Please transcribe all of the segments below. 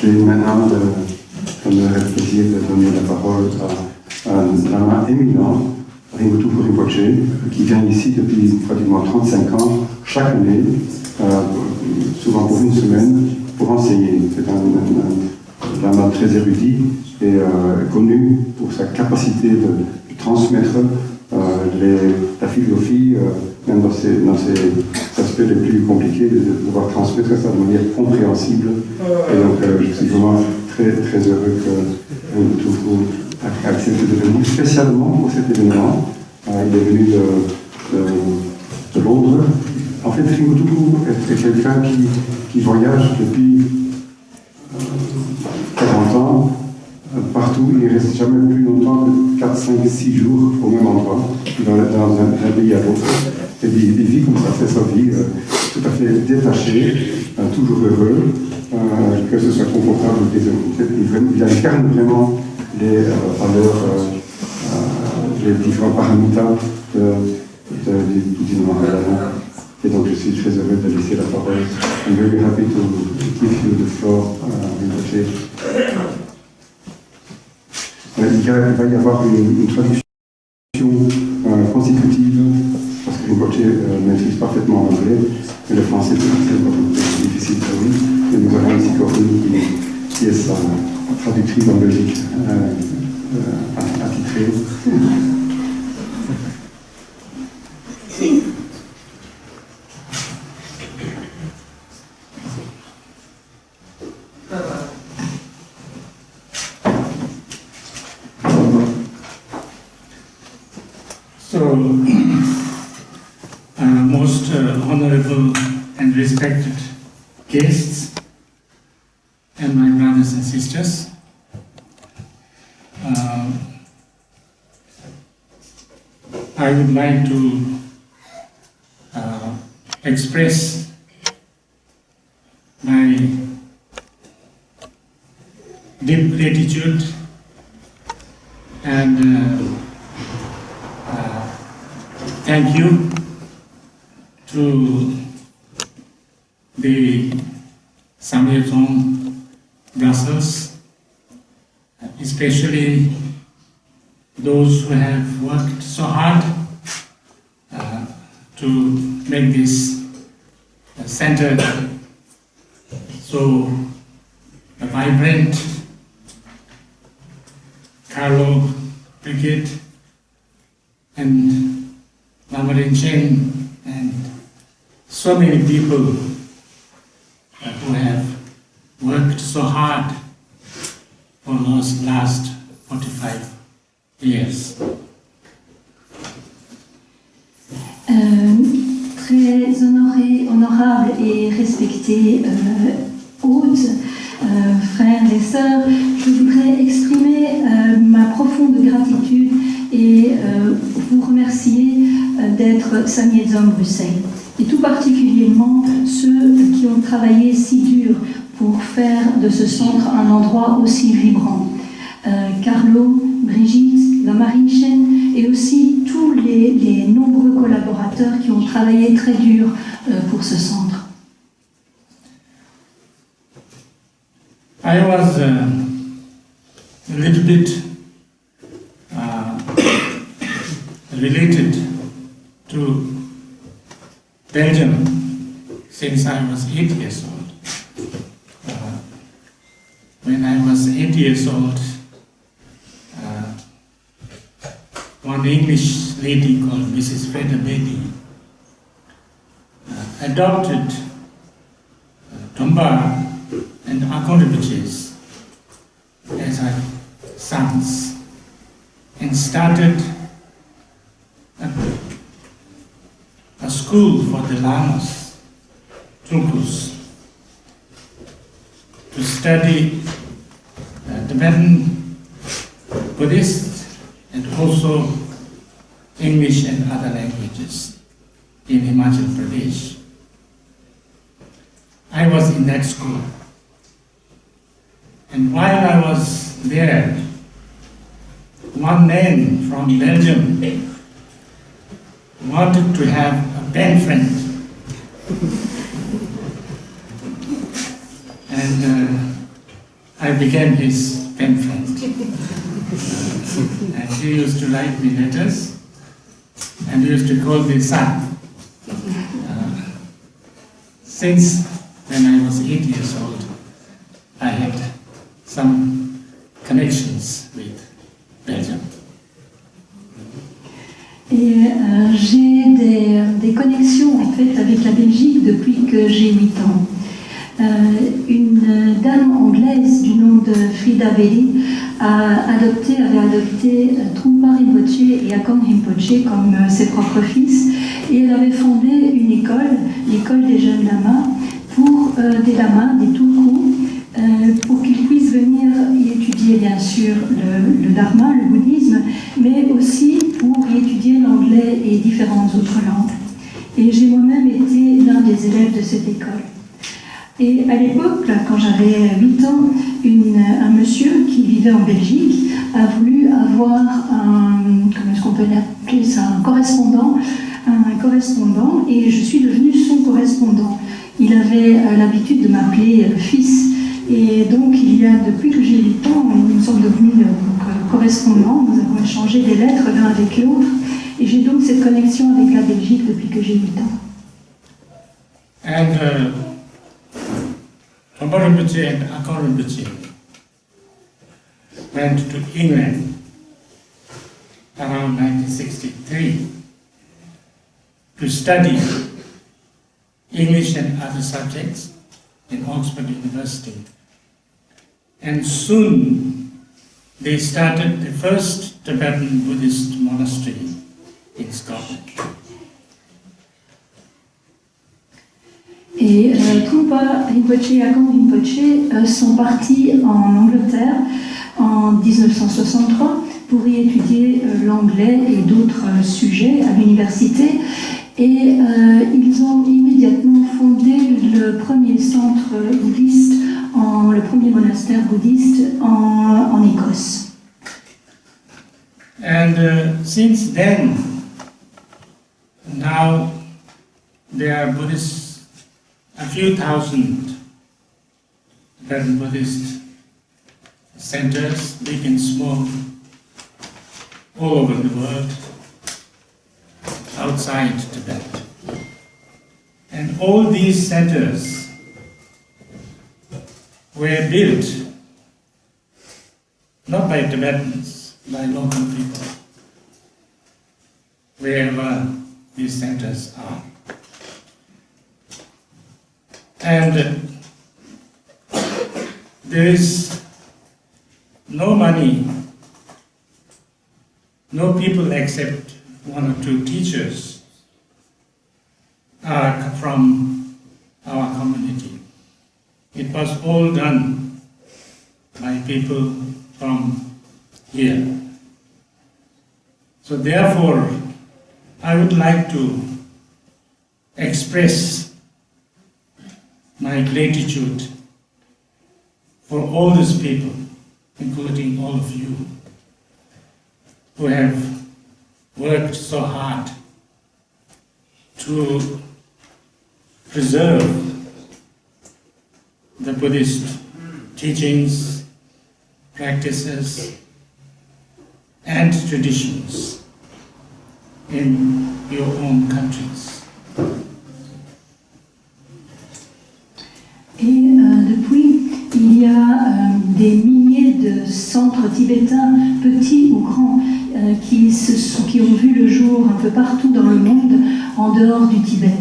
Je vais maintenant me plaisir de donner la parole à un lama éminent, Rinpoche Rinpoche, qui vient ici depuis pratiquement 35 ans, chaque année, souvent pour une semaine, pour enseigner. C'est un lama très érudit et connu pour sa capacité de transmettre la philosophie, même dans ses aspects les plus compliqués, de pouvoir transmettre ça de manière compréhensible. Et donc, je suis vraiment très, très heureux que Rinpoche ait accepté de venir spécialement pour cet événement. Il est venu de Londres. En fait, Rinpoche est quelqu'un qui voyage depuis 40 ans. Partout, il ne reste jamais plus longtemps que 4, 5, 6 jours au même endroit, dans un pays à l'autre. Et il vit comme ça, c'est sa vie, tout à fait détaché, toujours heureux, que ce soit confortable. Il incarne vraiment les valeurs, les différents paramètres du bouddhisme mahayana. Et donc je suis très heureux de laisser la parole. I'm very happy to give you the floor, Rinpoche. Il va y avoir une traduction consécutive, parce que Rinpoche maîtrise parfaitement l'anglais, mais le français c'est difficile pour lui. Et nous avons ici Corinne qui est sa traductrice en Belgique, attitrée. So, most honorable and respected guests and my brothers and sisters, I would like to express my deep gratitude and thank you to the Samyezong Brussels, especially those who have worked so hard to make this center so vibrant. Carlo, Brigitte, and Lama Rinchen, and so many people who have worked so hard for those last 45 years. Très honorable et respecté hôte, frères et sœurs, je voudrais exprimer ma profonde gratitude et vous remercier d'être Samyezong Bruxelles, et tout particulièrement ceux qui ont travaillé si dur pour faire de ce centre un endroit aussi vibrant. Carlo, Brigitte, Lama Rinchen et aussi tous les nombreux collaborateurs qui ont travaillé très dur pour ce centre. I was a little bit related to Belgium since I was 8 years old. When I was 8 years old, one English lady called Mrs. Freda Bedi adopted Tomba and Akondabiches as her sons and started a school for the lamas, Tulkus, to study Tibetan Buddhist and also English and other languages in Himachal Pradesh. I was in that school. And while I was there, one man from Belgium wanted to have a pen friend. And I became his pen friend. And he used to write me letters, and he used to call me son. Since when I was 8 years old, I had some connections with Belgium. Et j'ai des connexions en fait avec la Belgique depuis que j'ai 8 ans. Une dame anglaise du nom de Frida Belli avait adopté Trungpa Rinpoche et Akong Rinpoche comme ses propres fils, et elle avait fondé une école, l'école des jeunes lamas, pour des lamas, des tulkus, pour qu'ils puissent venir y étudier bien sûr le dharma, le bouddhisme, mais aussi pour y étudier l'anglais et différentes autres langues. Et j'ai moi-même été l'un des élèves de cette école. Et à l'époque, quand j'avais 8 ans, un monsieur qui vivait en Belgique a voulu avoir comment est-ce qu'on peut appeler ça, un correspondant, et je suis devenue son correspondant. Il avait l'habitude de m'appeler fils, et donc depuis que j'ai 8 ans, nous sommes devenus correspondants, nous avons échangé des lettres l'un avec l'autre, et j'ai donc cette connexion avec la Belgique depuis que j'ai 8 ans. Trungpa Rinpoche and Akong Rinpoche went to England around 1963 to study English and other subjects in Oxford University. And soon they started the first Tibetan Buddhist monastery in Scotland. Et Trungpa Rinpoche et Akong Rinpoche sont partis en Angleterre en 1963 pour y étudier l'anglais et d'autres sujets à l'université. Et ils ont immédiatement fondé le premier centre bouddhiste, le premier monastère bouddhiste en Écosse. And since then, now there are Buddhists, a few thousand Tibetan Buddhist centers, big and small, all over the world, outside Tibet. And all these centers were built not by Tibetans, by local people, wherever these centers are. And there is no money, no people except 1 or 2 teachers are from our community. It was all done by people from here. So therefore, I would like to express my gratitude for all these people, including all of you, who have worked so hard to preserve the Buddhist teachings, practices, and traditions in your own countries. Et depuis, il y a des milliers de centres tibétains, petits ou grands, qui ont vu le jour un peu partout dans le monde, en dehors du Tibet.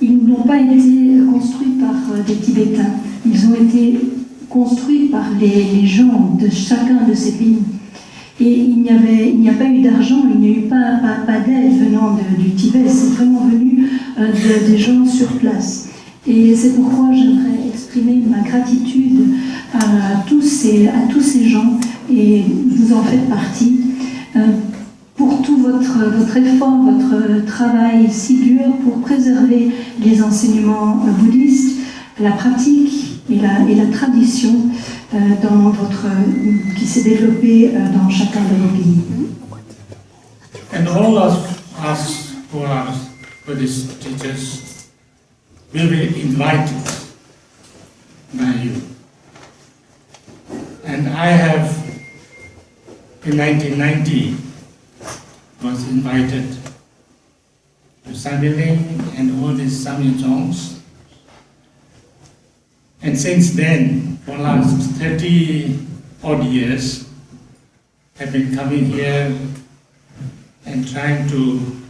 Ils n'ont pas été construits par des Tibétains, ils ont été construits par les gens de chacun de ces pays. Et il n'y a pas eu d'argent, il n'y a eu pas d'aide venant du Tibet, c'est vraiment venu des gens sur place. Et c'est pourquoi j'aimerais exprimer ma gratitude à tous ces gens, et vous en faites partie, pour tout votre effort, votre travail si dur pour préserver les enseignements bouddhistes, la pratique et la tradition qui s'est développée dans chacun de nos pays. And all of us who are Buddhist teachers will be invited by you And I have, in 1990, was invited to Samiling and all these Sami songs. And since then, for the last 30 odd years, I've been coming here and trying to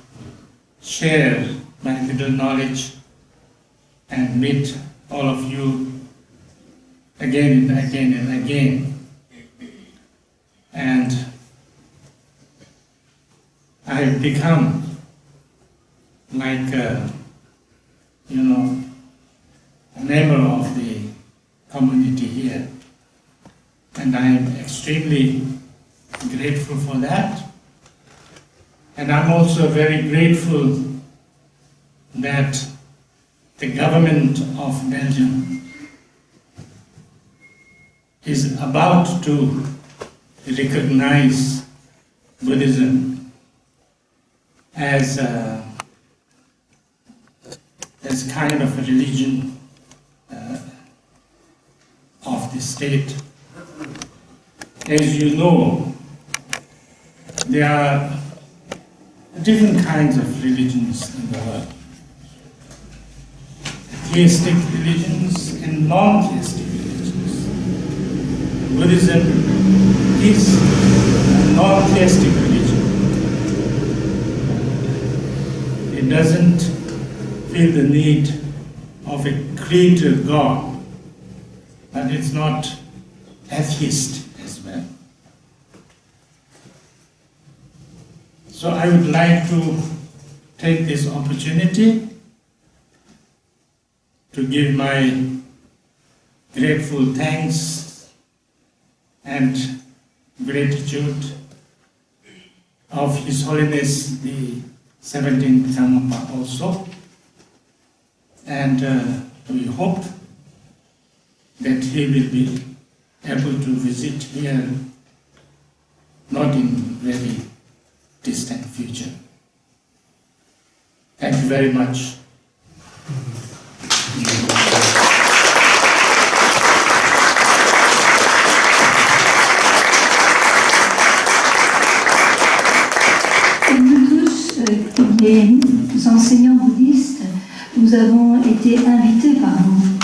share my little knowledge and meet all of you again and again and again. And I have become like a member of the community here. And I am extremely grateful for that. And I'm also very grateful that the government of Belgium is about to recognize Buddhism as kind of a religion of the state. As you know, there are different kinds of religions in the world. Theistic religions and non-theistic religions. Buddhism is a non-theistic religion. It doesn't feel the need of a creator God, but it's not atheist as well. So I would like to take this opportunity to give my grateful thanks and gratitude of His Holiness the 17th Karmapa also. And we hope that he will be able to visit here not in very distant future. Thank you very much. Et nous tous, les enseignants bouddhistes, nous avons été invités par vous.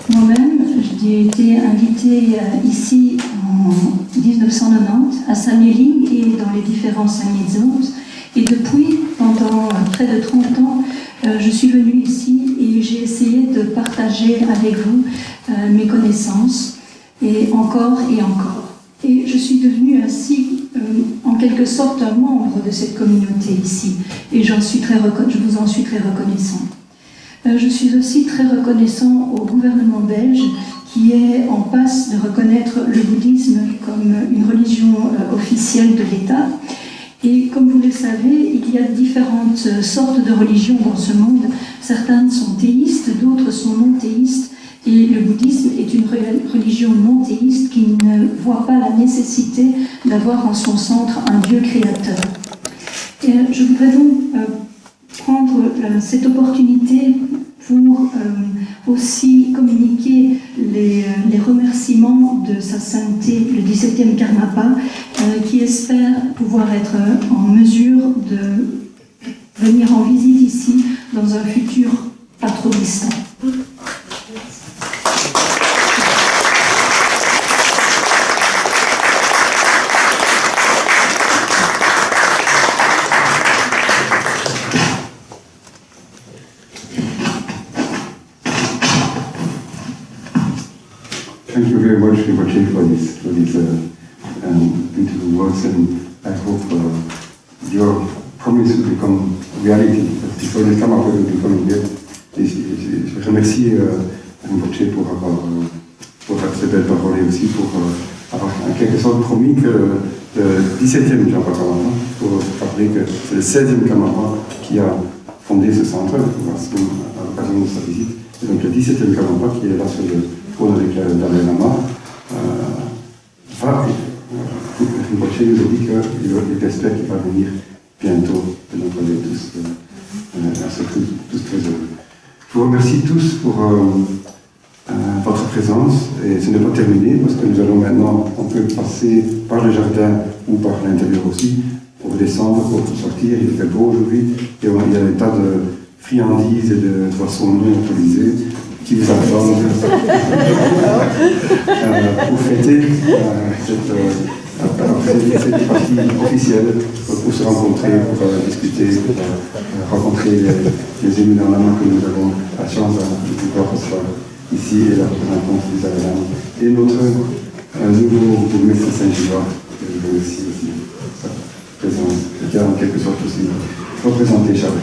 Moi-même, j'ai été invitée ici en 1990 à Samiling et dans les différents Sami-zones. Et depuis, pendant près de 30 ans, je suis venue ici et j'ai essayé de partager avec vous mes connaissances, et encore et encore. Et je suis devenue ainsi, en quelque sorte, un membre de cette communauté ici. Et je vous en suis très reconnaissant. Je suis aussi très reconnaissant au gouvernement belge qui est en passe de reconnaître le bouddhisme comme une religion officielle de l'État. Et comme vous le savez, il y a différentes sortes de religions dans ce monde. Certaines sont théistes, d'autres sont non théistes. Et le bouddhisme est une religion non théiste qui ne voit pas la nécessité d'avoir en son centre un Dieu créateur. Et je voudrais donc prendre cette opportunité pour aussi communiquer les remerciements de sa sainteté, le 17e Karmapa, qui espère pouvoir être en mesure de venir en visite ici dans un futur pas trop distant. Thank you very much, Rinpoche, for these beautiful words, and I hope your promise will become reality. That the Holy Karmapa will become here. Je remercie Rinpoche pour ces belles paroles et aussi pour avoir en quelque sorte promis que le 17e Karmapa, pour rappeler que c'est le 16e Karmapa qui a fondé ce centre, à l'occasion de sa visite. Et donc le 17e Karmapa qui est là sur le avec le Dalai Lama, Rinpoche nous a dit qu'il espère qu'il va venir bientôt, et donc on est tous très heureux. Je vous remercie tous pour votre présence. Et ce n'est pas terminé parce que nous allons maintenant, on peut passer par le jardin ou par l'intérieur aussi pour descendre, pour sortir. Il fait beau aujourd'hui et il y a des tas de friandises et de boissons non autorisées qui vous attendent pour fêter cette partie officielle, pour se rencontrer, pour discuter, pour rencontrer les élus dans la main que nous avons la chance de pouvoir recevoir ici et la représentante d'Israël et notre nouveau bourgmestre Saint-Gillois, que je veux aussi sa présence, qui a en quelque sorte aussi représenté Charles.